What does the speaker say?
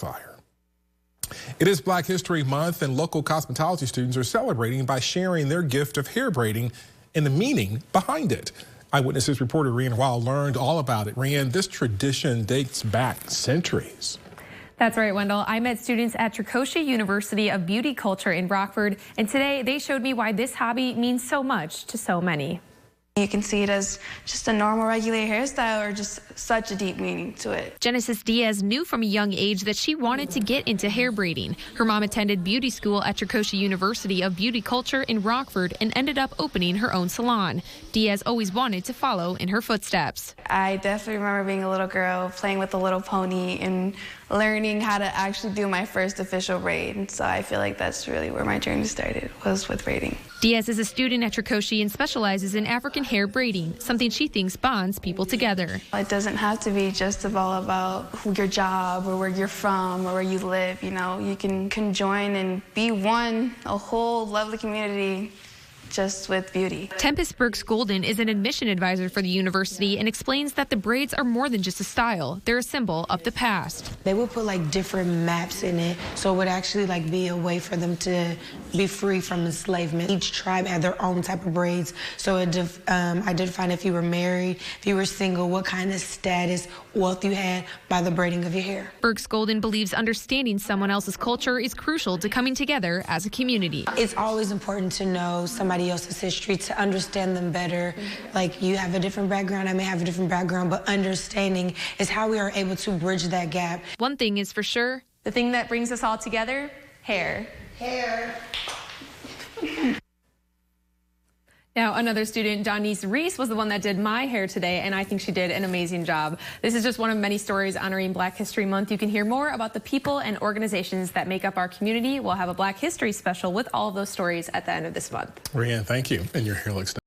Fire. It is Black History Month, and local cosmetology students are celebrating by sharing their gift of hair braiding and the meaning behind it. Eyewitnesses reporter Rian Wild learned all about it. Rian, this tradition dates back centuries. That's right, Wendell. I met students at Tricoci University of Beauty Culture in Rockford, and today they showed me why this hobby means so much to so many. You can see it as just a normal, regular hairstyle or just such a deep meaning to it. Genesis Diaz knew from a young age that she wanted to get into hair braiding. Her mom attended beauty school at Tricoci University of Beauty Culture in Rockford and ended up opening her own salon. Diaz always wanted to follow in her footsteps. I definitely remember being a little girl, playing with a little pony and learning how to actually do my first official braid. And so I feel like that's really where my journey started, was with braiding. Diaz is a student at Tricoci and specializes in African hair braiding, something she thinks bonds people together. It doesn't have to be just all about your job or where you're from or where you live. You know, you can conjoin and be one, a whole lovely community, just with beauty. Tempest Burks Golden is an admission advisor for the university and explains that the braids are more than just a style. They're a symbol of the past. They would put like different maps in it, so it would actually like be a way for them to be free from enslavement. Each tribe had their own type of braids, so it identified if you were married, if you were single, what kind of status, wealth you had by the braiding of your hair. Burks Golden believes understanding someone else's culture is crucial to coming together as a community. It's always important to know somebody else's history to understand them better. Like, you have a different background, I may have a different background, but understanding is how we are able to bridge that gap. One thing is for sure, the thing that brings us all together, hair. Hair. Now, another student, Donice Reese, was the one that did my hair today, and I think she did an amazing job. This is just one of many stories honoring Black History Month. You can hear more about the people and organizations that make up our community. We'll have a Black History special with all of those stories at the end of this month. Rian, thank you. And your hair looks